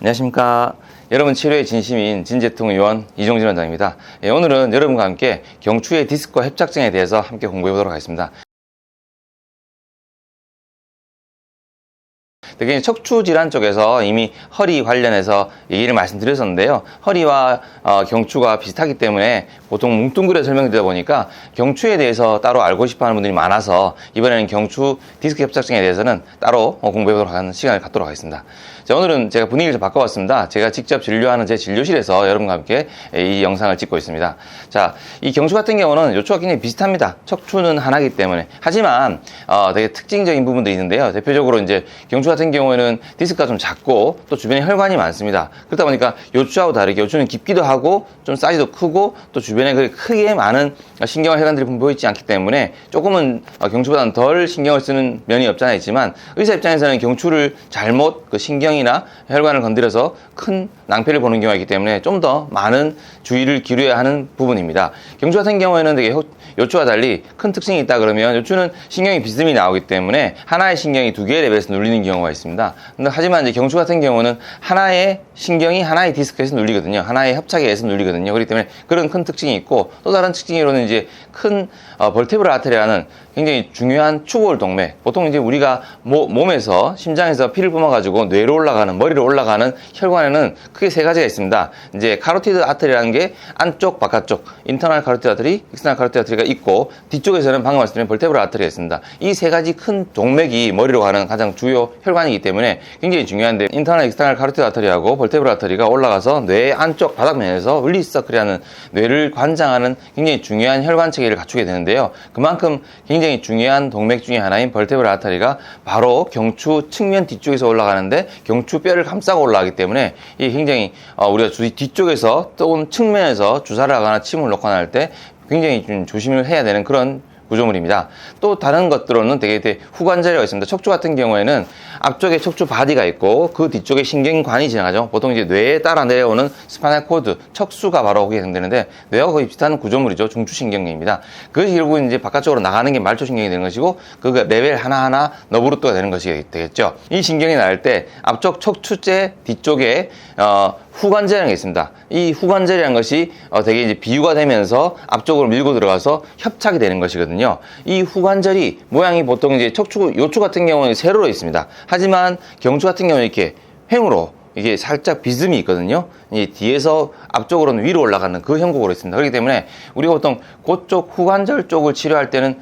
안녕하십니까. 여러분 치료의 진심인 진재통 의원 이종진 원장입니다. 오늘은 여러분과 함께 경추의 디스크와 협착증에 대해서 함께 공부해 보도록 하겠습니다. 특히 척추 질환 쪽에서 이미 허리 관련해서 얘기를 말씀드렸었는데요. 허리와 경추가 비슷하기 때문에 보통 뭉뚱그려 설명드리다 보니까 경추에 대해서 따로 알고 싶어 하는 분들이 많아서 이번에는 경추 디스크 협착증에 대해서는 따로 공부해 보도록 하는 시간을 갖도록 하겠습니다. 자, 오늘은 제가 분위기를 좀 바꿔봤습니다. 제가 직접 진료하는 제 진료실에서 여러분과 함께 이 영상을 찍고 있습니다. 자, 이 경추 같은 경우는 요추가 굉장히 비슷합니다. 척추는 하나이기 때문에. 하지만 되게 특징적인 부분도 있는데요. 대표적으로 이제 경추 같은 경우에는 디스크가 좀 작고 또 주변에 혈관이 많습니다. 그러다 보니까 요추하고 다르게 요추는 깊기도 하고 좀 사이즈도 크고 또 주변에 그렇게 크게 많은 신경과 혈관들이 분포해 있지 않기 때문에 조금은 경추보다는 덜 신경을 쓰는 면이 없잖아 있지만 의사 입장에서는 경추를 잘못 그 신경이나 혈관을 건드려서 큰 낭패를 보는 경우가 있기 때문에 좀 더 많은 주의를 기울여야 하는 부분입니다. 경추 같은 경우에는 되게 요추와 달리 큰 특징이 있다 그러면 요추는 신경이 비스듬히 나오기 때문에 하나의 신경이 두 개의 레벨에서 눌리는 경우가 있습니다. 근데 하지만 이제 경추 같은 경우는 하나의 신경이 하나의 디스크에서 눌리거든요. 하나의 협착에 의해서 눌리거든요. 그렇기 때문에 그런 큰 특징이 있고 또 다른 특징으로는 이제 큰 벌테브럴 아테리아는 굉장히 중요한 추골 동맥. 보통 이제 우리가 몸에서 심장에서 피를 뿜어가지고 뇌로 올라가는 머리로 올라가는 혈관에는 크게 세 가지가 있습니다. 이제 카로티드 아테리라는 게 안쪽, 바깥쪽, 인터널 카로티드 아테리, 익스터널 카로티드 아테리가 있고 뒤쪽에서는 방금 말씀드린 벌테브럴 아테리가 있습니다. 이 세 가지 큰 동맥이 머리로 가는 가장 주요 혈관이기 때문에 굉장히 중요한데 인터널, 익스터널 카로티드 아테리하고 벌테브럴 아테리가 올라가서 뇌 안쪽 바닥면에서 윌리스서클이라는 뇌를 관장하는 굉장히 중요한 혈관 체계를 갖추게 되는데요. 그만큼 굉장히 중요한 동맥 중에 하나인 벌테브럴 아테리가 바로 경추 측면 뒤쪽에서 올라가는데 경추뼈를 감싸고 올라가기 때문에 이게 굉장히 우리가 뒤쪽에서 또는 측면에서 주사를 하거나 침을 놓거나 할 때 굉장히 좀 조심을 해야 되는 그런 구조물입니다. 또 다른 것들로는 되게 후관절이가 있습니다. 척추 같은 경우에는 앞쪽에 척추 바디가 있고 그 뒤쪽에 신경관이 지나가죠. 보통 이제 뇌에 따라 내려오는 스파이널 코드, 척수가 바로 거기에 해당되는데 뇌와 거의 비슷한 구조물이죠. 중추신경입니다. 그것이 결국 이제 바깥쪽으로 나가는 게 말초신경이 되는 것이고 그 레벨 하나하나 너브루트가 되는 것이 되겠죠. 이 신경이 나갈 때 앞쪽 척추째 뒤쪽에 후관절이라는 게 있습니다. 이 후관절이라는 것이 되게 이제 비유가 되면서 앞쪽으로 밀고 들어가서 협착이 되는 것이거든요. 이 후관절이 모양이 보통 이제 요추 같은 경우는 세로로 있습니다. 하지만 경추 같은 경우는 이렇게 횡으로 이게 살짝 비스듬히 있거든요. 이 뒤에서 앞쪽으로는 위로 올라가는 그 형국으로 있습니다. 그렇기 때문에 우리가 보통 그쪽 후관절 쪽을 치료할 때는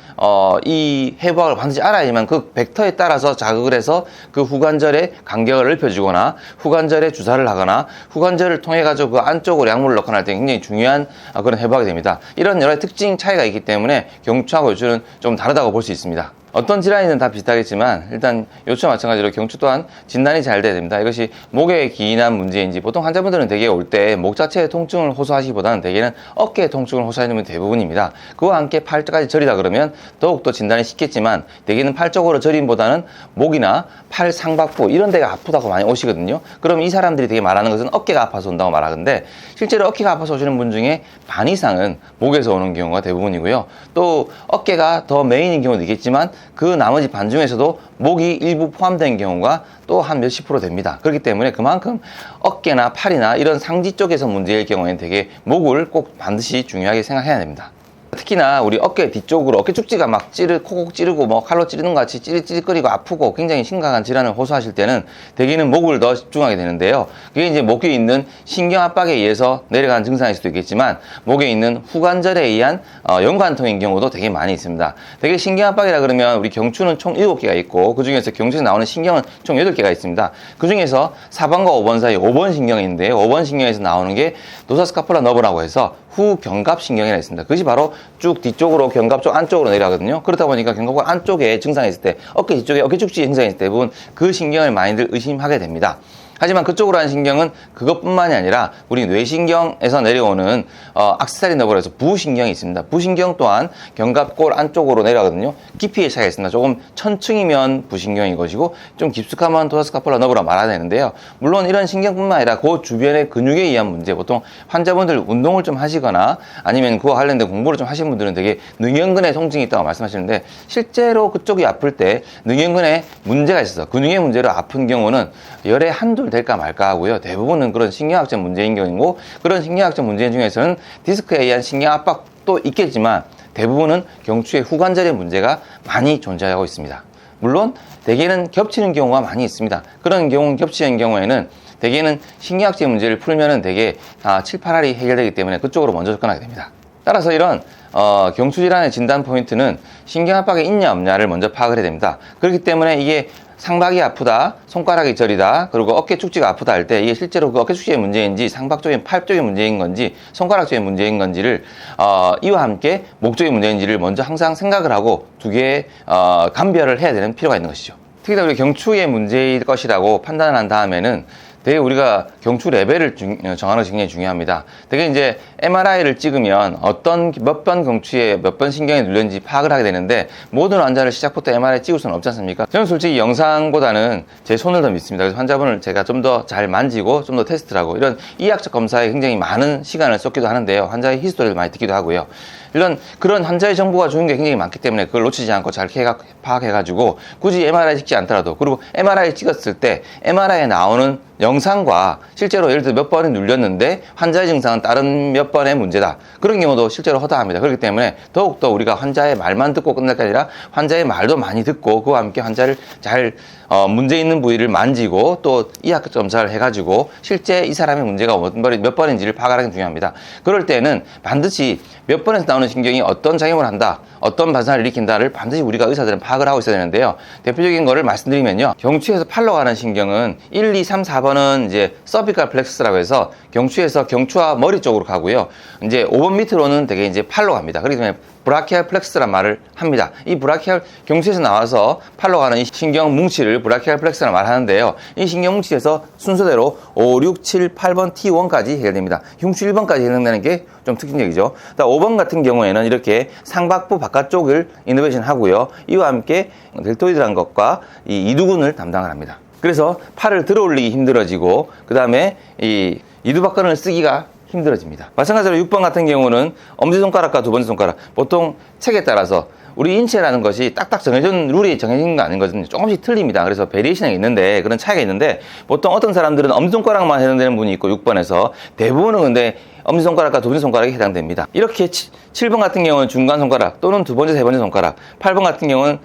이 해부학을 반드시 알아야지만 그 벡터에 따라서 자극을 해서 그 후관절의 간격을 넓혀주거나 후관절에 주사를 하거나 후관절을 통해 가지고 그 안쪽으로 약물을 넣거나 할 때 굉장히 중요한 그런 해부학이 됩니다. 이런 여러 특징 차이가 있기 때문에 경추하고 요추는 좀 다르다고 볼 수 있습니다. 어떤 질환이든 다 비슷하겠지만 일단 요추와 마찬가지로 경추 또한 진단이 잘 돼야 됩니다. 이것이 목에 기인한 문제인지 보통 환자분들은 대개 올 때 목 자체의 통증을 호소하시기보다는 대개는 어깨의 통증을 호소하시는 분이 대부분입니다. 그와 함께 팔까지 저리다 그러면 더욱더 진단이 쉽겠지만 대개는 팔 쪽으로 저림보다는 목이나 팔 상박부 이런 데가 아프다고 많이 오시거든요. 그럼 이 사람들이 되게 말하는 것은 어깨가 아파서 온다고 말하는데 실제로 어깨가 아파서 오시는 분 중에 반 이상은 목에서 오는 경우가 대부분이고요. 또 어깨가 더 메인인 경우도 있겠지만 그 나머지 반 중에서도 목이 일부 포함된 경우가 또 한 몇십 프로 됩니다. 그렇기 때문에 그만큼 어깨나 팔이나 이런 상지 쪽에서 문제일 경우에는 되게 목을 꼭 반드시 중요하게 생각해야 됩니다. 특히나 우리 어깨 뒤쪽으로 어깨 축지가 막 콕콕 찌르고 뭐 칼로 찌르는 것 같이 찌릿찌릿거리고 아프고 굉장히 심각한 질환을 호소하실 때는 대개는 목을 더 집중하게 되는데요. 그게 이제 목에 있는 신경 압박에 의해서 내려가는 증상일 수도 있겠지만 목에 있는 후관절에 의한 연관통인 경우도 되게 많이 있습니다. 되게 신경 압박이라 그러면 우리 경추는 총 7개가 있고 그 중에서 경추에서 나오는 신경은 총 8개가 있습니다. 그 중에서 4번과 5번 사이 5번 신경이 있는데 5번 신경에서 나오는 게 노사스카폴라 너브라고 해서 후견갑신경이라 있습니다. 그것이 바로 쭉 뒤쪽으로 견갑 쪽 안쪽으로 내려가거든요. 그렇다 보니까 견갑골 안쪽에 증상이 있을 때 어깨 뒤쪽에 어깨 축지 증상이 있을 때 대부분 그 신경을 많이들 의심하게 됩니다. 하지만 그쪽으로 하는 신경은 그것뿐만이 아니라 우리 뇌신경에서 내려오는 악세사리 너브라 해서 부신경이 있습니다. 부신경 또한 견갑골 안쪽으로 내려가거든요. 깊이의 차이가 있습니다. 조금 천층이면 부신경인 것이고 좀 깊숙하면 토사스카폴라 너브라 말아야 되는데요. 물론 이런 신경뿐만 아니라 그 주변의 근육에 의한 문제, 보통 환자분들 운동을 좀 하시거나 아니면 그와 관련된 공부를 좀 하신 분들은 되게 능형근에 통증이 있다고 말씀하시는데 실제로 그쪽이 아플 때 능형근에 문제가 있어서 근육의 문제로 아픈 경우는 열의 한두 오늘 될까 말까 하고요. 대부분은 그런 신경학적 문제인 경우고, 그런 신경학적 문제 중에서는 디스크에 의한 신경 압박도 있겠지만 대부분은 경추의 후관절의 문제가 많이 존재하고 있습니다. 물론 대개는 겹치는 경우가 많이 있습니다. 그런 경우, 겹치는 경우에는 대개는 신경학적 문제를 풀면은 대개 7, 8알이 해결되기 때문에 그쪽으로 먼저 접근하게 됩니다. 따라서 이런 경추질환의 진단 포인트는 신경압박이 있냐 없냐를 먼저 파악을 해야 됩니다. 그렇기 때문에 이게 상박이 아프다, 손가락이 저리다, 그리고 어깨 축지가 아프다 할 때 이게 실제로 그 어깨 축지의 문제인지 상박 쪽인 팔 쪽의 문제인 건지 손가락 쪽의 문제인 건지를 이와 함께 목 쪽의 문제인지를 먼저 항상 생각을 하고 두 개의 감별을 해야 되는 필요가 있는 것이죠. 특히 우리 경추의 문제일 것이라고 판단을 한 다음에는 되게 우리가 경추 레벨을 정하는 것이 굉장히 중요합니다. 되게 이제 MRI를 찍으면 어떤 몇 번 경추에 몇 번 신경이 눌렸는지 파악을 하게 되는데, 모든 환자를 시작부터 MRI 찍을 수는 없지 않습니까? 저는 솔직히 영상보다는 제 손을 더 믿습니다. 그래서 환자분을 제가 좀 더 잘 만지고 좀 더 테스트를 하고 이런 이학적 검사에 굉장히 많은 시간을 쏟기도 하는데요. 환자의 히스토리를 많이 듣기도 하고요. 그런 환자의 정보가 좋은 게 굉장히 많기 때문에 그걸 놓치지 않고 잘 파악해가지고 굳이 MRI 찍지 않더라도, 그리고 MRI 찍었을 때 MRI에 나오는 영상과 실제로 예를 들어 몇 번에 눌렸는데 환자의 증상은 다른 몇 번의 문제다, 그런 경우도 실제로 허다합니다. 그렇기 때문에 더욱더 우리가 환자의 말만 듣고 끝날 게 아니라 환자의 말도 많이 듣고 그와 함께 환자를 잘 문제 있는 부위를 만지고 또 이학적 검사를 해가지고 실제 이 사람의 문제가 몇 번인지를 파악하는 게 중요합니다. 그럴 때는 반드시 몇 번에서 나오는 신경이 어떤 작용을 한다, 어떤 반사를 일으킨다를 반드시 우리가 의사들은 파악을 하고 있어야 되는데요. 대표적인 거를 말씀드리면요, 경추에서 팔로 가는 신경은 1, 2, 3, 4번은 이제 서비컬 플렉스라고 해서 경추에서 경추와 머리 쪽으로 가고요. 이제 5번 밑으로는 되게 이제 팔로 갑니다. 그렇기 때문에 브라키알 플렉스란 말을 합니다. 이 브라키알, 경추에서 나와서 팔로 가는 이 신경 뭉치를 브라키알 플렉스란 말을 하는데요. 이 신경 뭉치에서 순서대로 5, 6, 7, 8번 T1까지 해결됩니다. 흉추 1번까지 해당되는 게 좀 특징적이죠. 5번 같은 경우에는 이렇게 상박부 바깥쪽을 이너베이션 하고요. 이와 함께 델토이드란 것과 이 이두근을 담당을 합니다. 그래서 팔을 들어 올리기 힘들어지고, 그 다음에 이 이두박근을 쓰기가 힘들어집니다. 마찬가지로 6번 같은 경우는 엄지손가락과 두 번째 손가락, 보통 책에 따라서 우리 인체라는 것이 딱딱 정해진 룰이 정해진 거 아니거든요. 조금씩 틀립니다. 그래서 베리에이션이 있는데, 그런 차이가 있는데, 보통 어떤 사람들은 엄지손가락만 해당되는 분이 있고 6번에서 대부분은 근데 엄지손가락과 두 번째 손가락이 해당됩니다. 이렇게 7번 같은 경우는 중간 손가락 또는 두 번째, 세 번째 손가락, 8번 같은 경우는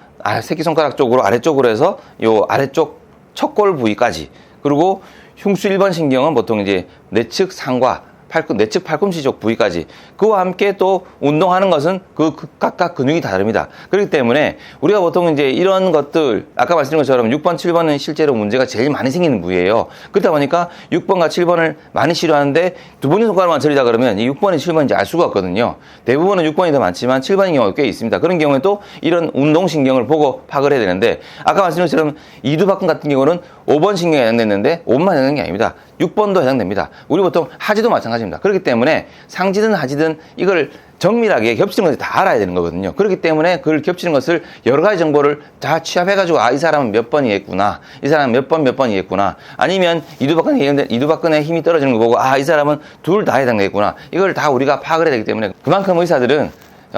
새끼손가락 쪽으로 아래쪽으로 해서 요 아래쪽 척골 부위까지, 그리고 흉추 1번 신경은 보통 이제 내측 상과 내측 팔꿈치 쪽 부위까지, 그와 함께 또 운동하는 것은 그 각각 근육이 다릅니다. 그렇기 때문에 우리가 보통 이제 이런 것들, 아까 말씀드린 것처럼 6번, 7번은 실제로 문제가 제일 많이 생기는 부위예요. 그렇다 보니까 6번과 7번을 많이 치료하는데 두 번째 손가락만 저리다 그러면 이 6번이 7번인지 알 수가 없거든요. 대부분은 6번이 더 많지만 7번인 경우가 꽤 있습니다. 그런 경우에 또 이런 운동신경을 보고 파악을 해야 되는데, 아까 말씀드린 것처럼 이두박근 같은 경우는 5번 신경에 해당됐는데 5번만 해당되는 게 아닙니다. 6번도 해당됩니다. 우리 보통 하지도 마찬가지입니다. 그렇기 때문에 상지든 하지든 이걸 정밀하게 겹치는 것을 다 알아야 되는 거거든요. 그렇기 때문에 그걸 겹치는 것을 여러 가지 정보를 다 취합해가지고, 이 사람은 몇 번이겠구나, 이 사람은 몇 번이겠구나, 아니면 이두박근의 힘이 떨어지는 거 보고 이 사람은 둘 다 해당되겠구나, 이걸 다 우리가 파악을 해야 되기 때문에 그만큼 의사들은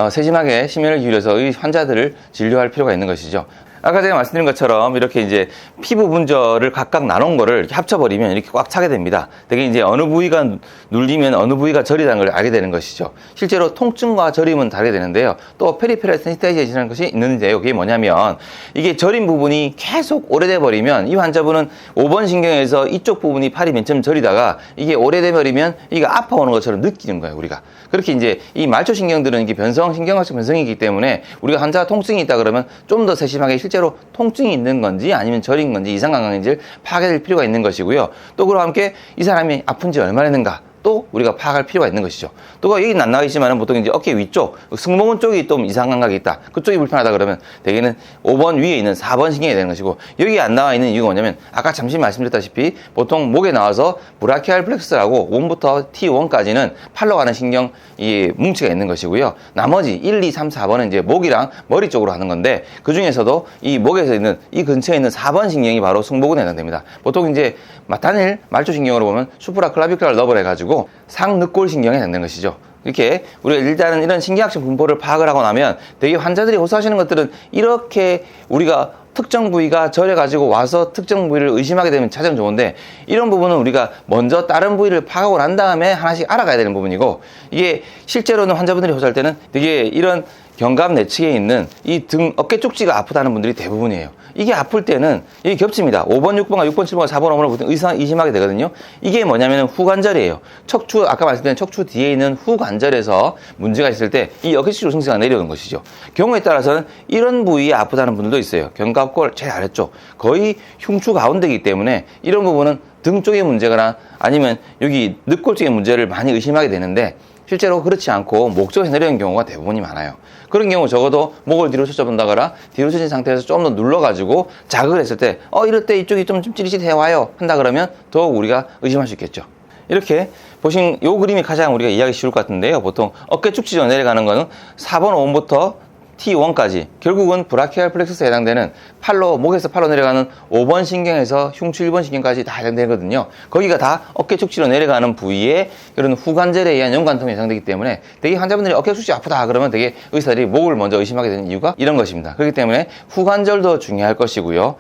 세심하게 심혈을 기울여서 이 환자들을 진료할 필요가 있는 것이죠. 아까 제가 말씀드린 것처럼 이렇게 이제 피부 분절을 각각 나눈 거를 이렇게 합쳐버리면 이렇게 꽉 차게 됩니다. 되게 이제 어느 부위가 눌리면 어느 부위가 저리다는 걸 알게 되는 것이죠. 실제로 통증과 저림은 다르게 되는데요. 또 페리페럴 센시타이제이션이라는 것이 있는데요. 그게 뭐냐면, 이게 저린 부분이 계속 오래돼 버리면 이 환자분은 5번 신경에서 이쪽 부분이 팔이 맨 처음 저리다가 이게 오래돼 버리면 이게 아파오는 것처럼 느끼는 거예요, 우리가. 그렇게 이제 이 말초 신경들은 이게 신경학적 변성이기 때문에 우리가 환자가 통증이 있다 그러면 좀 더 세심하게 실제로 통증이 있는 건지 아니면 저린 건지 이상감각인지를 파악해야 될 필요가 있는 것이고요. 또 그와 함께 이 사람이 아픈지 얼마나 했는가 또 우리가 파악할 필요가 있는 것이죠. 또 여기는 안 나가겠지만 보통 이제 어깨 위쪽, 승모근 쪽이 좀 이상 감각이 있다, 그쪽이 불편하다 그러면 대개는 5번 위에 있는 4번 신경이 되는 것이고, 여기 안 나와 있는 이유가 뭐냐면 아까 잠시 말씀드렸다시피 보통 목에 나와서 브라키알 플렉스라고 1부터 T1까지는 팔로 가는 신경 이 뭉치가 있는 것이고요. 나머지 1, 2, 3, 4번은 이제 목이랑 머리 쪽으로 하는 건데, 그 중에서도 이 목에서 있는 이 근처에 있는 4번 신경이 바로 승모근에 해당됩니다. 보통 이제 단일 말초 신경으로 보면 수프라 클라비큘라 너블 해가지고 상늑골 신경에 해당되는 것이죠. 이렇게 우리가 일단은 이런 신경학적 분포를 파악을 하고 나면 되게 환자들이 호소하시는 것들은 이렇게 우리가 특정 부위가 저려가지고 와서 특정 부위를 의심하게 되면 가장 좋은데, 이런 부분은 우리가 먼저 다른 부위를 파악하고 난 다음에 하나씩 알아가야 되는 부분이고, 이게 실제로는 환자분들이 호소할 때는 되게 이런 견갑 내측에 있는 이 등, 어깨 쪽지가 아프다는 분들이 대부분이에요. 이게 아플 때는 이게 겹칩니다. 5번, 6번과 6번, 7번과 4번, 5번을 보통 의심하게 되거든요. 이게 뭐냐면 후관절이에요. 척추, 아까 말씀드린 척추 뒤에 있는 후관절에서 문제가 있을 때 이 어깨 쪽지로 증세가 내려오는 것이죠. 경우에 따라서는 이런 부위에 아프다는 분들도 있어요. 견갑골 제일 아래쪽, 거의 흉추 가운데이기 때문에 이런 부분은 등 쪽에 문제거나 아니면 여기 늑골 쪽에 문제를 많이 의심하게 되는데, 실제로 그렇지 않고 목 쪽에서 내려오는 경우가 대부분이 많아요. 그런 경우 적어도 목을 뒤로 쳐본다거나 뒤로 쳐진 상태에서 좀 더 눌러가지고 자극을 했을 때 이럴 때 이쪽이 좀 찌릿찌릿해 와요 한다 그러면 더욱 우리가 의심할 수 있겠죠. 이렇게 보신 이 그림이 가장 우리가 이해하기 쉬울 것 같은데요. 보통 어깨 축지로 내려가는 거는 4번 5번부터 T1까지 결국은 브라키알 플렉서스에 해당되는 팔로, 목에서 팔로 내려가는 5번 신경에서 흉추 1번 신경까지 다 해당되거든요. 거기가 다 어깨 축지로 내려가는 부위에 이런 후관절에 의한 연관통이 예상되기 때문에 되게 환자분들이 어깨 축지 아프다 그러면 되게 의사들이 목을 먼저 의심하게 되는 이유가 이런 것입니다. 그렇기 때문에 후관절도 중요할 것이고요.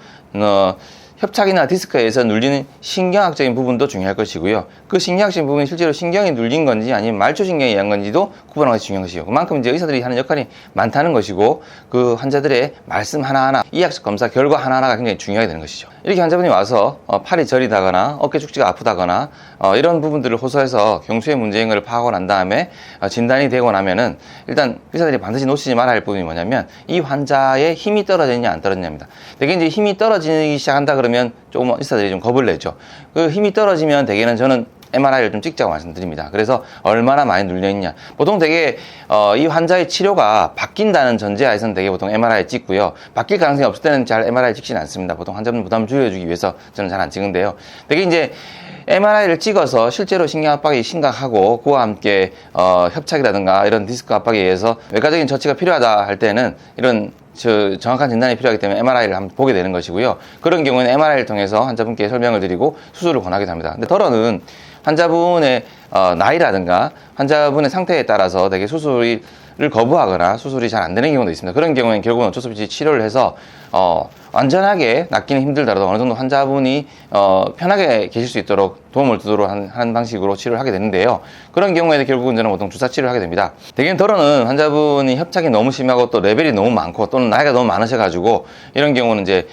협착이나 디스크에서 눌리는 신경학적인 부분도 중요할 것이고요. 그 신경학적인 부분이 실제로 신경이 눌린 건지 아니면 말초신경에 의한 건지도 구분하는 것이 중요한 것이고, 그만큼 이제 의사들이 하는 역할이 많다는 것이고, 그 환자들의 말씀 하나하나, 이학적 검사 결과 하나하나가 굉장히 중요하게 되는 것이죠. 이렇게 환자분이 와서 팔이 저리다거나 어깨 축지가 아프다거나 이런 부분들을 호소해서 경추의 문제인 걸 파악하고 난 다음에 진단이 되고 나면은 일단 의사들이 반드시 놓치지 말아야 할 부분이 뭐냐면 이 환자의 힘이 떨어졌냐 안 떨어졌냐입니다. 되게 이제 힘이 떨어지기 시작한다 그러면 조금 의사들이 좀 겁을 내죠. 그 힘이 떨어지면 대개는 저는 MRI를 좀 찍자고 말씀드립니다. 그래서 얼마나 많이 눌려있냐. 보통 되게 이 환자의 치료가 바뀐다는 전제하에서는 되게 보통 MRI 찍고요. 바뀔 가능성이 없을 때는 잘 MRI 찍지는 않습니다. 보통 환자분 부담을 줄여주기 위해서 저는 잘 안 찍는데요. 되게 이제 MRI를 찍어서 실제로 신경압박이 심각하고 그와 함께 협착이라든가 이런 디스크 압박에 의해서 외과적인 처치가 필요하다 할 때는 이런 정확한 진단이 필요하기 때문에 MRI를 한번 보게 되는 것이고요. 그런 경우에는 MRI를 통해서 환자분께 설명을 드리고 수술을 권하기도 합니다. 근데 더러는 환자분의 나이라든가 환자분의 상태에 따라서 되게 수술을 거부하거나 수술이 잘 안 되는 경우도 있습니다. 그런 경우에는 결국은 어쩔 수 없이 치료를 해서 완전하게 낫기는 힘들더라도 어느 정도 환자분이 편하게 계실 수 있도록 도움을 주도록 하는 방식으로 치료를 하게 되는데요. 그런 경우에는 결국은 저는 보통 주사 치료를 하게 됩니다. 대개는 덜어는 환자분이 협착이 너무 심하고 또 레벨이 너무 많고 또는 나이가 너무 많으셔가지고 이런 경우는 이제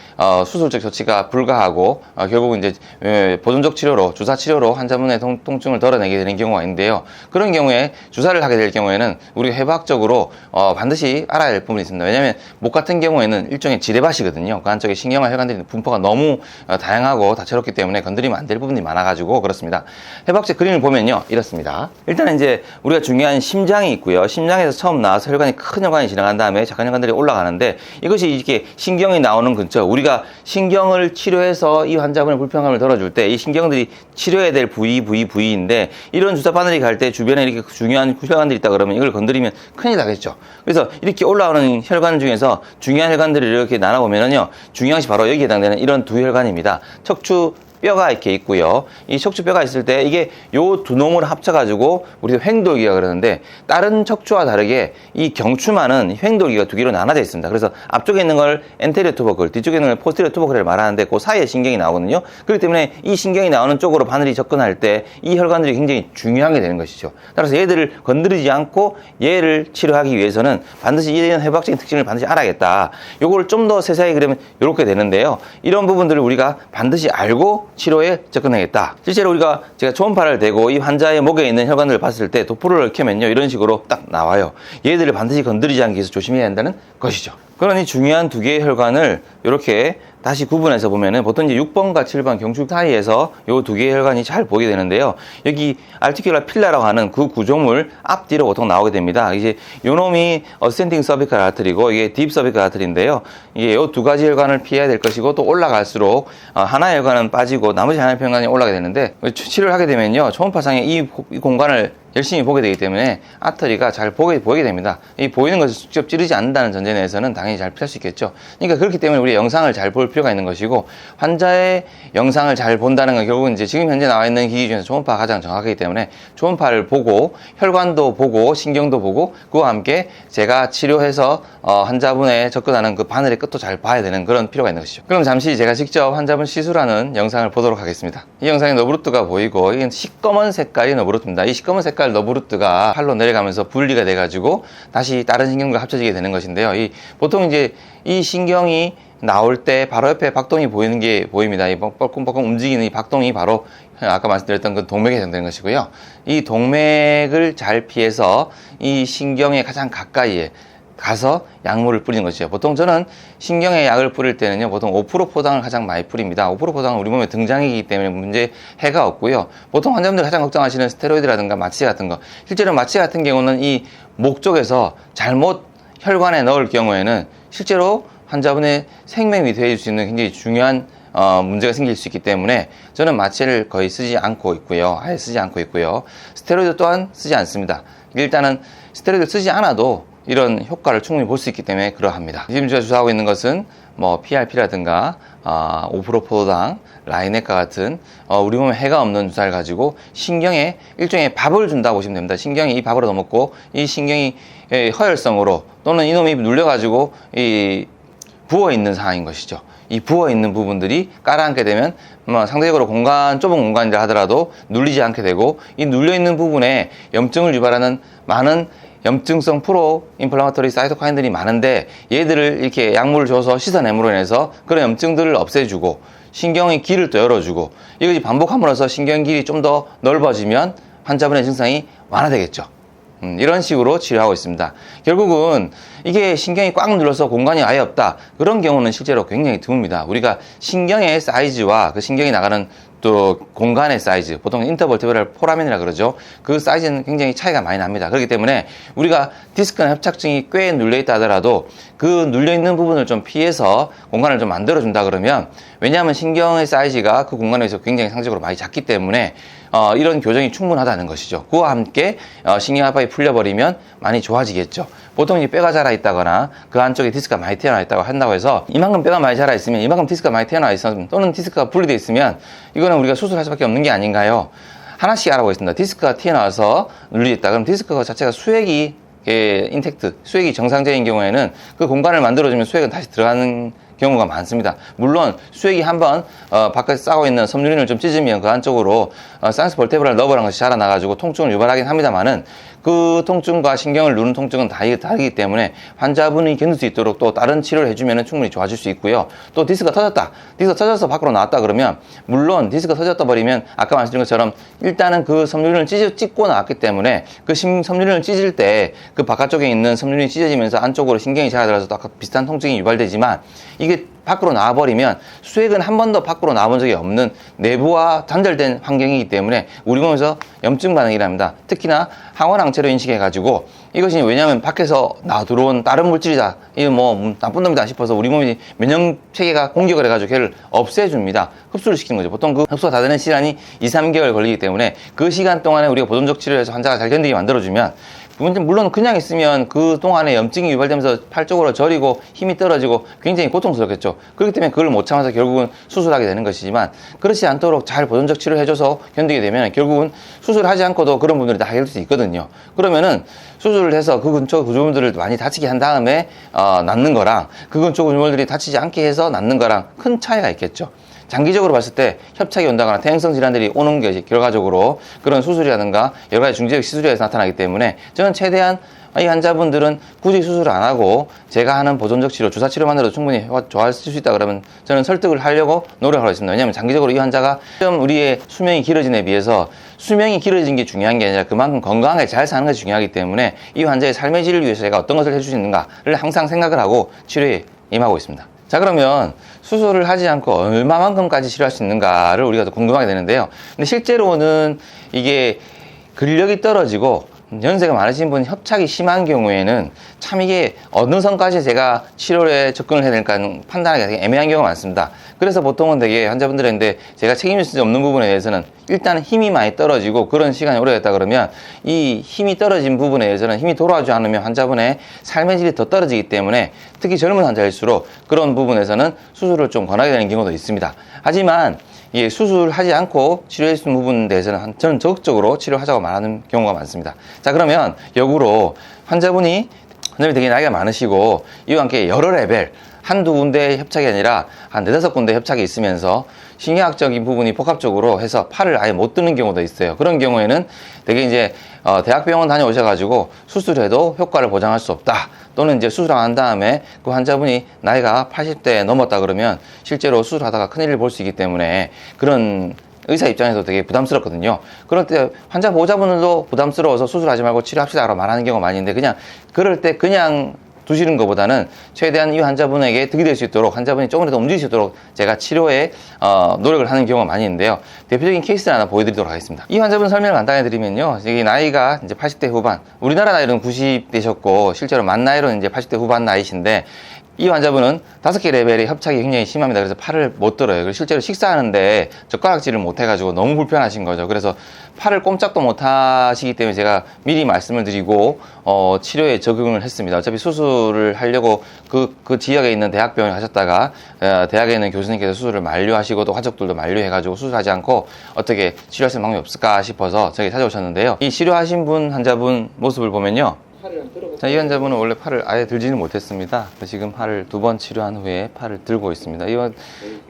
수술적 조치가 불가하고 결국은 이제 보존적 치료로 주사 치료로 환자분의 통증을 덜어내게 되는 경우가 있는데요. 그런 경우에 주사를 하게 될 경우에는 우리가 해부학적으로 반드시 알아야 할 부분이 있습니다. 왜냐하면 목 같은 경우에는 일종의 지뢰밭이거든요. 그 안쪽에 신경과 혈관들이 분포가 너무 다양하고 다채롭기 때문에 건드리면 안 될 부분이 많아가지고 그렇습니다. 해부학적 그림을 보면요, 이렇습니다. 일단 이제 우리가 중요한 심장이 있고요. 심장에서 처음 나와서 혈관이 큰 혈관이 지나간 다음에 작은 혈관들이 올라가는데 이것이 이렇게 신경이 나오는 근처, 우리가 신경을 치료해서 이 환자분의 불편감을 덜어줄 때 이 신경들이 치료해야 될 부위인데 이런 주사 바늘이 갈 때 주변에 이렇게 중요한 혈관들이 있다 그러면 이걸 건드리면 큰일 나겠죠. 그래서 이렇게 올라오는 혈관 중에서 중요한 혈관들을 이렇게 나눠보면은요, 중요한 것이 바로 여기에 해당되는 이런 두 혈관입니다. 척추 뼈가 이렇게 있고요. 이 척추뼈가 있을 때 이게 요 두 놈을 합쳐가지고 우리가 횡돌기가 그러는데, 다른 척추와 다르게 이 경추만은 횡돌기가 두 개로 나눠져 있습니다. 그래서 앞쪽에 있는 걸 엔테리어 투버클, 뒤쪽에 있는 걸 포스테리어 투버클을 말하는데 그 사이에 신경이 나오거든요. 그렇기 때문에 이 신경이 나오는 쪽으로 바늘이 접근할 때 이 혈관들이 굉장히 중요한 게 되는 것이죠. 따라서 얘들을 건드리지 않고 얘를 치료하기 위해서는 반드시 이런 해부학적인 특징을 반드시 알아야겠다. 요거를 좀 더 세세하게 그러면 이렇게 되는데요. 이런 부분들을 우리가 반드시 알고 치료에 접근하겠다. 실제로 우리가 제가 초음파를 대고 이 환자의 목에 있는 혈관들을 봤을 때 도포를 켜면요, 이런 식으로 딱 나와요. 얘들을 반드시 건드리지 않기 위해서 조심해야 한다는 것이죠. 그러니 중요한 두 개의 혈관을 이렇게 다시 구분해서 보면은 보통 이제 6번과 7번 경추 사이에서 요 두 개의 혈관이 잘 보이게 되는데요. 여기 알티큘라 필라라고 하는 그 구조물 앞뒤로 보통 나오게 됩니다. 이제 요 놈이 어센딩 서비컬 아트리고 이게 딥 서비컬 아트리인데요. 이게 요 두 가지 혈관을 피해야 될 것이고, 또 올라갈수록 하나의 혈관은 빠지고 나머지 하나의 혈관이 올라가게 되는데 치료를 하게 되면요, 초음파상에 이 공간을 열심히 보게 되기 때문에 아터리가 잘 보이게 됩니다. 이 보이는 것을 직접 찌르지 않는다는 전제 내에서는 당연히 잘 피할 수 있겠죠. 그러니까 그렇기 때문에 우리 영상을 잘 볼 필요가 있는 것이고, 환자의 영상을 잘 본다는 건 결국은 이제 지금 현재 나와 있는 기기 중에서 초음파가 가장 정확하기 때문에 초음파를 보고 혈관도 보고 신경도 보고 그와 함께 제가 치료해서 환자분의 접근하는 그 바늘의 끝도 잘 봐야 되는 그런 필요가 있는 것이죠. 그럼 잠시 제가 직접 환자분 시술하는 영상을 보도록 하겠습니다. 이 영상에 너브루트가 보이고, 이건 시꺼먼 색깔이 너브루트입니다. 이 시꺼먼 색깔 너브루트가 팔로 내려가면서 분리가 돼가지고 다시 다른 신경과 합쳐지게 되는 것인데요. 보통 이제 이 신경이 나올 때 바로 옆에 박동이 보이는 게 보입니다. 이 뻐끔뻐끔 움직이는 이 박동이 바로 아까 말씀드렸던 그 동맥에 해당되는 것이고요. 이 동맥을 잘 피해서 이 신경의 가장 가까이에 가서 약물을 뿌리는 것이죠. 보통 저는 신경에 약을 뿌릴 때는요, 보통 5% 포당을 가장 많이 뿌립니다. 5% 포당은 우리 몸의 등장이기 때문에 해가 없고요. 보통 환자분들이 가장 걱정하시는 스테로이드라든가 마취 같은 거, 실제로 마취 같은 경우는 이 목 쪽에서 잘못 혈관에 넣을 경우에는 실제로 환자분의 생명이 위태해질 수 있는 굉장히 중요한 문제가 생길 수 있기 때문에 저는 마취를 거의 쓰지 않고 있고요. 아예 쓰지 않고 있고요. 스테로이드 또한 쓰지 않습니다. 일단은 스테로이드 쓰지 않아도 이런 효과를 충분히 볼 수 있기 때문에 그러합니다. 지금 제가 주사하고 있는 것은 뭐 PRP라든가 5% 포도당, 라이네카 같은 우리 몸에 해가 없는 주사를 가지고 신경에 일종의 밥을 준다고 보시면 됩니다. 신경이 이 밥을 얻어먹고 이 신경이 허혈성으로 또는 이놈이 눌려가지고 부어있는 상황인 것이죠. 이 부어있는 부분들이 깔아앉게 되면 상대적으로 좁은 공간이라 하더라도 눌리지 않게 되고, 이 눌려있는 부분에 염증을 유발하는 많은 염증성 프로 인플라마토리 사이토카인들이 많은데, 얘들을 이렇게 약물을 줘서 씻어냄으로 인해서 그런 염증들을 없애주고 신경의 길을 또 열어주고, 이것이 반복함으로써 신경 길이 좀 더 넓어지면 환자분의 증상이 완화되겠죠. 이런 식으로 치료하고 있습니다. 결국은 이게 신경이 꽉 눌러서 공간이 아예 없다, 그런 경우는 실제로 굉장히 드뭅니다. 우리가 신경의 사이즈와 그 신경이 나가는 또 공간의 사이즈, 보통 인터버티브럴 포라멘이라 그러죠. 그 사이즈는 굉장히 차이가 많이 납니다. 그렇기 때문에 우리가 디스크나 협착증이 꽤 눌려있다 하더라도 그 눌려있는 부분을 좀 피해서 공간을 좀 만들어준다 그러면, 왜냐하면 신경의 사이즈가 그 공간에서 굉장히 상대적으로 많이 작기 때문에 이런 교정이 충분하다는 것이죠. 그와 함께 신경 압박이 풀려버리면 많이 좋아지겠죠. 보통 이제 뼈가 자라 있다거나 그 안쪽에 디스크가 많이 튀어나와 있다고 한다고 해서 이만큼 뼈가 많이 자라 있으면, 이만큼 디스크가 많이 튀어나와 있으면, 또는 디스크가 분리되어 있으면 이거는 우리가 수술할 수밖에 없는 게 아닌가요? 하나씩 알아보겠습니다. 디스크가 튀어나와서 눌려있다. 그럼 디스크 자체가 수액이 인텍트, 수액이 정상적인 경우에는 그 공간을 만들어주면 수액은 다시 들어가는 경우가 많습니다. 물론 수액이 한번 바깥에 싸고 있는 섬유린을 좀 찢으면 그 안쪽으로 산스 벌테브랄 너브라는 것이 자라나가지고 통증을 유발하긴 합니다만은, 그 통증과 신경을 누르는 통증은 다르기 때문에 환자분이 견딜 수 있도록 또 다른 치료를 해주면 충분히 좋아질 수 있고요. 또 디스크가 터졌다, 디스크가 터져서 밖으로 나왔다 그러면, 물론 디스크가 터졌다 버리면 아까 말씀드린 것처럼 일단은 그 섬유린을 찢고 나왔기 때문에 그 섬유린을 찢을 때 그 바깥쪽에 있는 섬유린이 찢어지면서 안쪽으로 신경이 자라들어서 또 아까 비슷한 통증이 유발되지만, 이게 밖으로 나와버리면 수액은 한 번도 밖으로 나와본 적이 없는 내부와 단절된 환경이기 때문에 우리 몸에서 염증 반응이랍니다. 특히나 항원항체로 인식해가지고, 이것이 왜냐하면 밖에서 들어온 다른 물질이다, 이거 뭐 나쁜 놈이다 싶어서 우리 몸이 면역체계가 공격을 해가지고 걔를 없애줍니다. 흡수를 시키는 거죠. 보통 그 흡수가 다 되는 시간이 2-3개월 걸리기 때문에 그 시간 동안에 우리가 보존적 치료를 해서 환자가 잘 견디게 만들어주면, 물론 그냥 있으면 그 동안에 염증이 유발되면서 팔 쪽으로 저리고 힘이 떨어지고 굉장히 고통스럽겠죠. 그렇기 때문에 그걸 못 참아서 결국은 수술하게 되는 것이지만, 그렇지 않도록 잘 보존적 치료를 해줘서 견디게 되면 결국은 수술하지 않고도 그런 분들이 다 해결될 수 있거든요. 그러면은 수술을 해서 그 근처 구조물들을 많이 다치게 한 다음에 낫는 거랑 그 근처 구조물들이 다치지 않게 해서 낫는 거랑 큰 차이가 있겠죠. 장기적으로 봤을 때 협착이 온다거나 퇴행성 질환들이 오는 것이 결과적으로 그런 수술이라든가 여러 가지 중지적 시술에서 나타나기 때문에, 저는 최대한 이 환자분들은 굳이 수술을 안 하고 제가 하는 보존적 치료, 주사 치료만으로도 충분히 좋아질 수 있다 그러면 저는 설득을 하려고 노력하고 있습니다. 왜냐하면 장기적으로 이 환자가 좀 우리의 수명이 길어진에 비해서 수명이 길어진 게 중요한 게 아니라 그만큼 건강하게 잘 사는 것이 중요하기 때문에, 이 환자의 삶의 질을 위해서 제가 어떤 것을 해줄 수 있는가를 항상 생각을 하고 치료에 임하고 있습니다. 자, 그러면 수술을 하지 않고 얼마만큼까지 치료할 수 있는가를 우리가 더 궁금하게 되는데요. 근데 실제로는 이게 근력이 떨어지고 연세가 많으신 분 협착이 심한 경우에는 참 이게 어느 선까지 제가 치료에 접근을 해야 될까 판단하기가 되게 애매한 경우가 많습니다. 그래서 보통은 되게 환자분들인데 제가 책임질 수 없는 부분에 대해서는 일단 힘이 많이 떨어지고 그런 시간이 오래됐다 그러면 이 힘이 떨어진 부분에 대해서는 힘이 돌아오지 않으면 환자분의 삶의 질이 더 떨어지기 때문에 특히 젊은 환자일수록 그런 부분에서는 수술을 좀 권하게 되는 경우도 있습니다. 하지만 예, 수술하지 않고 치료할 수 있는 부분에 대해서는 저는 적극적으로 치료하자고 말하는 경우가 많습니다. 자, 그러면 역으로 환자분이 되게 나이가 많으시고 이와 함께 여러 레벨 한두 군데 협착이 아니라 한 네다섯 군데 협착이 있으면서 신경학적인 부분이 복합적으로 해서 팔을 아예 못 드는 경우도 있어요. 그런 경우에는 되게 이제 대학병원 다녀오셔가지고 수술해도 효과를 보장할 수 없다. 또는 이제 수술을 한 다음에 그 환자분이 나이가 80대 넘었다 그러면 실제로 수술하다가 큰일을 볼 수 있기 때문에 그런 의사 입장에서 되게 부담스럽거든요. 그럴 때 환자 보호자분들도 부담스러워서 수술하지 말고 치료합시다라고 말하는 경우가 많이 있는데 그냥 그럴 때 그냥 두시는 것보다는 최대한 이 환자분에게 득이 될 수 있도록 환자분이 조금이라도 움직일 수 있도록 제가 치료에 노력을 하는 경우가 많이 있는데요. 대표적인 케이스를 하나 보여드리도록 하겠습니다. 이 환자분 설명을 간단히 드리면요. 이게 나이가 이제 80대 후반, 우리나라 나이로는 90대셨고 실제로 만 나이로는 이제 80대 후반 나이신데 이 환자분은 5개 레벨의 협착이 굉장히 심합니다. 그래서 팔을 못 들어요. 그리고 실제로 식사하는데 젓가락질을 못 해가지고 너무 불편하신 거죠. 그래서 팔을 꼼짝도 못 하시기 때문에 제가 미리 말씀을 드리고 치료에 적용을 했습니다. 어차피 수술을 하려고 그 지역에 있는 대학병원에 가셨다가 대학에 있는 교수님께서 수술을 만료하시고 또 가족들도 만료해가지고 수술하지 않고 어떻게 치료할 수 있는 방법이 없을까 싶어서 저기 찾아오셨는데요. 이 치료하신 분 환자분 모습을 보면요. 자, 이 환자분은 원래 팔을 아예 들지는 못했습니다. 지금 팔을 2번 치료한 후에 팔을 들고 있습니다. 이건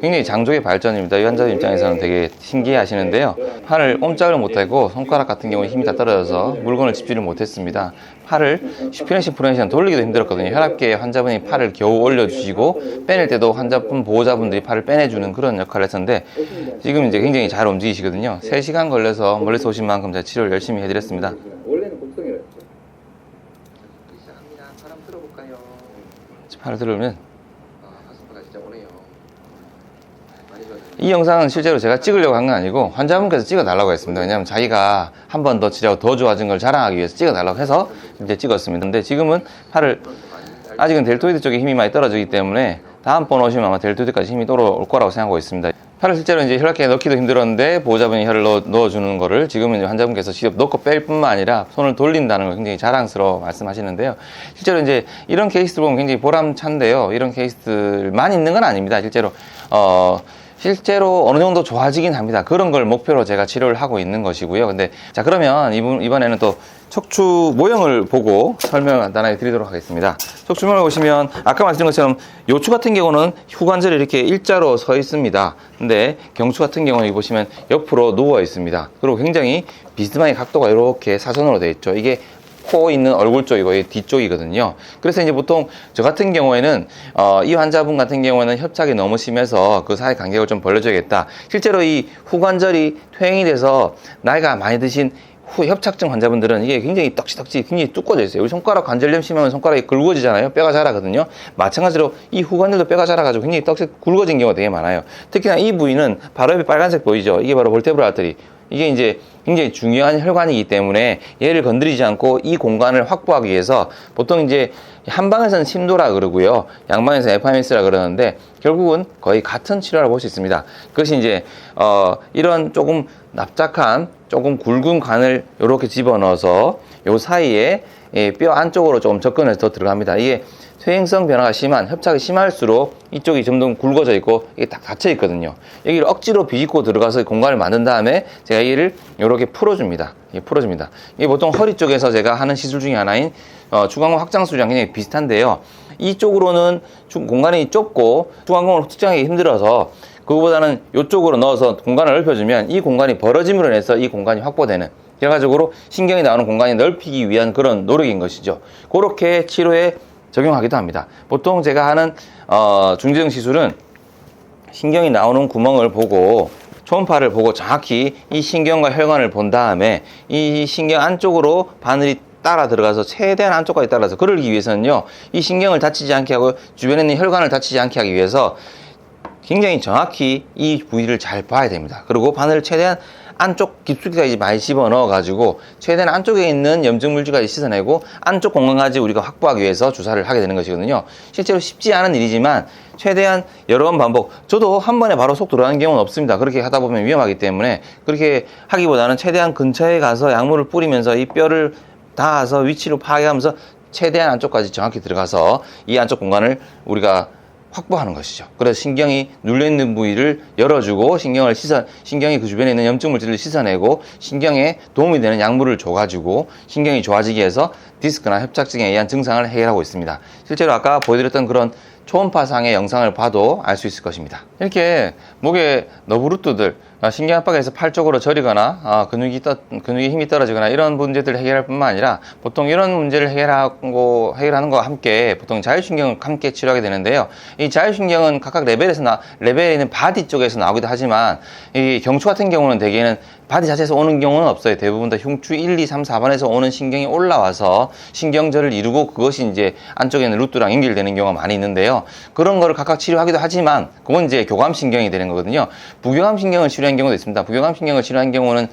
굉장히 장족의 발전입니다. 이 환자 입장에서는 되게 신기해 하시는데요. 팔을 꼼짝을 못하고 손가락 같은 경우에 힘이 다 떨어져서 물건을 짚지를 못했습니다. 팔을 슈피네시 프로네이션 돌리기도 힘들었거든요. 혈압계에 환자분이 팔을 겨우 올려주시고 빼낼 때도 환자분 보호자분들이 팔을 빼내주는 그런 역할을 했었는데 지금 이제 굉장히 잘 움직이시거든요. 3시간 걸려서 멀리서 오신 만큼 제가 치료를 열심히 해드렸습니다. 팔을 들으면 이 영상은 실제로 제가 찍으려고 한 건 아니고 환자분께서 찍어달라고 했습니다. 왜냐하면 자기가 한 번 더 치료하고 더 좋아진 걸 자랑하기 위해서 찍어달라고 해서 이제 찍었습니다. 근데 지금은 팔을 아직은 델토이드 쪽에 힘이 많이 떨어지기 때문에 다음번 오시면 아마 델토이드까지 힘이 돌아올 거라고 생각하고 있습니다. 팔을 실제로 이제 혈압계에 넣기도 힘들었는데 보호자분이 혈을 넣어주는 거를 지금은 이제 환자분께서 직접 넣고 뺄 뿐만 아니라 손을 돌린다는 걸 굉장히 자랑스러워 말씀하시는데요. 실제로 이제 이런 케이스를 보면 굉장히 보람찬데요. 이런 케이스들만 있는 건 아닙니다. 실제로 어느 정도 좋아지긴 합니다. 그런 걸 목표로 제가 치료를 하고 있는 것이고요. 근데 자, 그러면 이번에는 또 척추 모형을 보고 설명을 간단하게 드리도록 하겠습니다. 척추 모형을 보시면 아까 말씀드린 것처럼 요추 같은 경우는 후관절이 이렇게 일자로 서 있습니다. 근데 경추 같은 경우는 여기 보시면 옆으로 누워 있습니다. 그리고 굉장히 비스듬하게 각도가 이렇게 사선으로 되어 있죠. 이게 코 있는 얼굴 쪽이고 이 뒤쪽이거든요. 그래서 이제 보통 저 같은 경우에는 이 환자분 같은 경우에는 협착이 너무 심해서 그 사이 간격을 좀 벌려줘야겠다. 실제로 이 후관절이 퇴행이 돼서 나이가 많이 드신 협착증 환자분들은 이게 굉장히 떡지떡지 굉장히 두꺼워져 있어요. 우리 손가락 관절염 심하면 손가락이 굵어지잖아요. 뼈가 자라거든요. 마찬가지로 이 후관절도 뼈가 자라가지고 굉장히 떡지 굵어진 경우가 되게 많아요. 특히나 이 부위는 바로 옆에 빨간색 보이죠? 이게 바로 볼테브라 아터리. 이게 이제 굉장히 중요한 혈관이기 때문에 얘를 건드리지 않고 이 공간을 확보하기 위해서 보통 이제 한 방에서는 심도라 그러고요. 양방에서는 FMS라 그러는데 결국은 거의 같은 치료를 볼 수 있습니다. 그것이 이제 이런 조금 납작한 조금 굵은 관을 이렇게 집어넣어서 요 사이에 뼈 안쪽으로 조금 접근해서 더 들어갑니다. 이게 퇴행성 변화가 심한 협착이 심할수록 이쪽이 점점 굵어져 있고 이게 딱 닫혀 있거든요. 여기를 억지로 비집고 들어가서 공간을 만든 다음에 제가 얘를 이렇게 풀어줍니다. 이게 보통 허리 쪽에서 제가 하는 시술 중에 하나인 주광공 확장 수술이랑 굉장히 비슷한데요. 이쪽으로는 공간이 좁고 주광공을 측정하기 힘들어서 그거보다는 이쪽으로 넣어서 공간을 넓혀주면 이 공간이 벌어짐으로 인해서 이 공간이 확보되는, 결과적으로 신경이 나오는 공간이 넓히기 위한 그런 노력인 것이죠. 그렇게 치료에 적용하기도 합니다. 보통 제가 하는 중지형 시술은 신경이 나오는 구멍을 보고 초음파를 보고 정확히 이 신경과 혈관을 본 다음에 이 신경 안쪽으로 바늘이 따라 들어가서 최대한 안쪽까지 따라서 그러기 위해서는요, 이 신경을 다치지 않게 하고 주변에 있는 혈관을 다치지 않게 하기 위해서 굉장히 정확히 이 부위를 잘 봐야 됩니다. 그리고 바늘을 최대한 안쪽 깊숙이까지 많이 집어넣어 가지고 최대한 안쪽에 있는 염증 물질까지 씻어내고 안쪽 공간까지 우리가 확보하기 위해서 주사를 하게 되는 것이거든요. 실제로 쉽지 않은 일이지만 최대한 여러 번 반복. 저도 한 번에 바로 속 들어가는 경우는 없습니다. 그렇게 하다 보면 위험하기 때문에 그렇게 하기보다는 최대한 근처에 가서 약물을 뿌리면서 이 뼈를 닿아서 위치로 파괴하면서 최대한 안쪽까지 정확히 들어가서 이 안쪽 공간을 우리가 확보하는 것이죠. 그래서 신경이 눌려있는 부위를 열어주고 신경이 그 주변에 있는 염증 물질을 씻어내고 신경에 도움이 되는 약물을 줘가지고 신경이 좋아지게 해서 디스크나 협착증에 의한 증상을 해결하고 있습니다. 실제로 아까 보여드렸던 그런 초음파상의 영상을 봐도 알 수 있을 것입니다. 이렇게 목에 너브루트들, 신경 압박에서 팔 쪽으로 저리거나 근육이 힘이 떨어지거나 이런 문제들을 해결할 뿐만 아니라 보통 이런 문제를 해결하는 것과 함께 보통 자율신경을 함께 치료하게 되는데요. 이 자율신경은 각각 레벨에 있는 바디 쪽에서 나오기도 하지만 이 경추 같은 경우는 대개는 바디 자체에서 오는 경우는 없어요. 대부분 다 흉추 1, 2, 3, 4번에서 오는 신경이 올라와서 신경절을 이루고 그것이 이제 안쪽에 있는 루트랑 연결되는 경우가 많이 있는데요. 그런 거를 각각 치료하기도 하지만 그건 이제 교감신경이 되는 거거든요. 부교감신경을 치료한 경우도 있습니다. 부교감신경을 치료한 경우는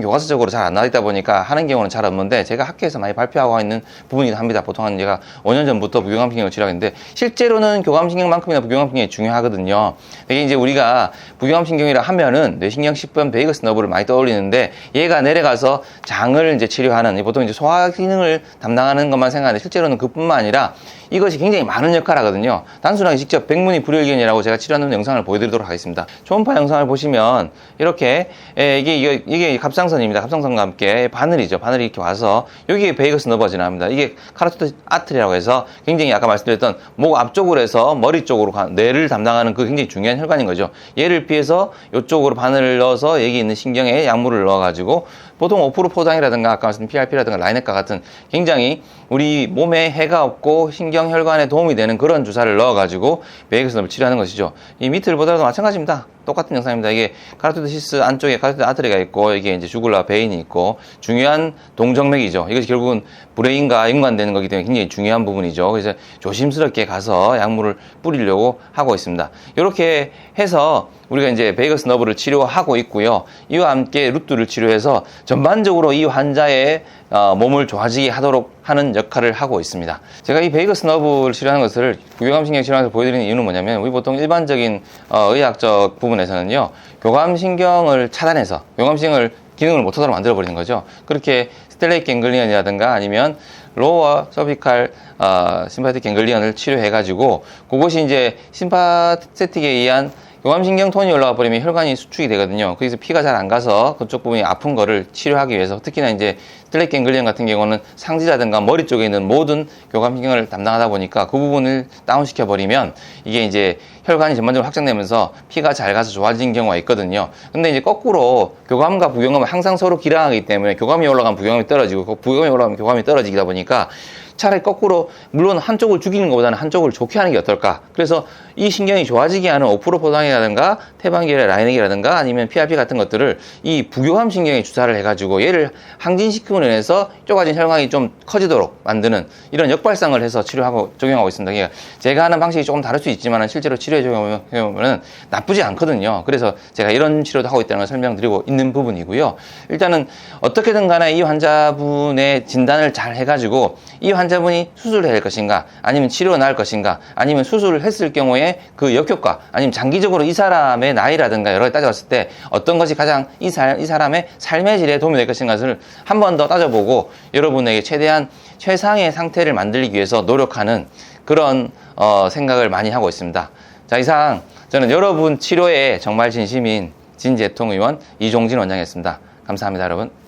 교과서적으로 잘 안 나와 있다 보니까 하는 경우는 잘 없는데 제가 학회에서 많이 발표하고 있는 부분이기도 합니다. 보통 한 제가 5년 전부터 부교감신경을 치료하는데 실제로는 교감신경만큼이나 부교감신경이 중요하거든요. 이게 이제 우리가 부교감신경이라 하면은 뇌신경 10번 베이거스 너브를 많이 떠올리는데 얘가 내려가서 장을 이제 치료하는 보통 이제 소화 기능을 담당하는 것만 생각하는데 실제로는 그뿐만 아니라 이것이 굉장히 많은 역할을 하거든요. 단순하게 직접 백문이 불여일견이라고 제가 치료하는 영상을 보여드리도록 하겠습니다. 초음파 영상을 보시면 이렇게 이게 갑상선입니다. 갑상선과 함께 바늘이죠. 바늘이 이렇게 와서 여기에 베이거스 너브가 지나갑니다. 이게 카로티드 아트리라고 해서 굉장히 아까 말씀드렸던 목 앞쪽으로 해서 머리 쪽으로 뇌를 담당하는 그 굉장히 중요한 혈관인 거죠. 얘를 피해서 이쪽으로 바늘을 넣어서 여기 있는 신경에 약물을 넣어가지고 보통 오프로포장이라든가 아까 말씀드린 PRP라든가 라이네카 같은 굉장히 우리 몸에 해가 없고 신경혈관에 도움이 되는 그런 주사를 넣어가지고 베이거스 너브를 치료하는 것이죠. 이 밑을 보더라도 마찬가지입니다. 똑같은 영상입니다. 이게 카로티드 시스 안쪽에 카로티드 아트리가 있고 이게 이제 주굴라 베인이 있고 중요한 동정맥이죠. 이것이 결국은 브레인과 연관되는 거기 때문에 굉장히 중요한 부분이죠. 그래서 조심스럽게 가서 약물을 뿌리려고 하고 있습니다. 이렇게 해서 우리가 이제 베이거스 너브를 치료하고 있고요. 이와 함께 루트를 치료해서 전반적으로 이 환자의 몸을 좋아지게 하도록 하는 역할을 하고 있습니다. 제가 이 베이거스 너브를 치료하는 것을 부교감신경 치료하면서 보여드리는 이유는 뭐냐면 우리 보통 일반적인 의학적 부분에서는요. 교감신경을 차단해서 교감신경을 기능을 못하도록 만들어버리는 거죠. 그렇게 스텔레이트 갱글리언이라든가 아니면 로어 서비칼 심파틱 갱글리언을 치료해가지고 그것이 이제 심파세틱에 의한 교감신경 톤이 올라가 버리면 혈관이 수축이 되거든요. 그래서 피가 잘 안 가서 그쪽 부분이 아픈 거를 치료하기 위해서 특히나 이제 스텔레이트 갱글리언 같은 경우는 상지라든가 머리 쪽에 있는 모든 교감신경을 담당하다 보니까 그 부분을 다운시켜 버리면 이게 이제 혈관이 전반적으로 확장되면서 피가 잘 가서 좋아지는 경우가 있거든요. 근데 이제 거꾸로 교감과 부교감은 항상 서로 기량하기 때문에 교감이 올라가면 부교감이 떨어지고 부교감이 올라가면 교감이 떨어지다 보니까 차라리 거꾸로 물론 한쪽을 죽이는 것보다는 한쪽을 좋게 하는 게 어떨까. 그래서 이 신경이 좋아지게 하는 오프로포당이라든가 태반계열의 라이넥이라든가 아니면 PRP 같은 것들을 이 부교감 신경에 주사를 해가지고 얘를 항진시킴으로 인해서 좁아진 혈관이 좀 커지도록 만드는 이런 역발상을 해서 치료하고 적용하고 있습니다. 그러니까 제가 하는 방식이 조금 다를 수 있지만 실제로 치료에 적용하면 나쁘지 않거든요. 그래서 제가 이런 치료도 하고 있다는 걸 설명드리고 있는 부분이고요. 일단은 어떻게든 간에 이 환자분의 진단을 잘 해가지고 이 환자분이 수술을 해야 할 것인가 아니면 치료가 나을 것인가 아니면 수술을 했을 경우에 그 역효과 아니면 장기적으로 이 사람의 나이라든가 여러 가지 따져봤을 때 어떤 것이 가장 이 사람의 삶의 질에 도움이 될 것인가를 한 번 더 따져보고 여러분에게 최대한 최상의 상태를 만들기 위해서 노력하는 그런 생각을 많이 하고 있습니다. 자, 이상 저는 여러분 치료에 정말 진심인 진재통 의원 이종진 원장이었습니다. 감사합니다, 여러분.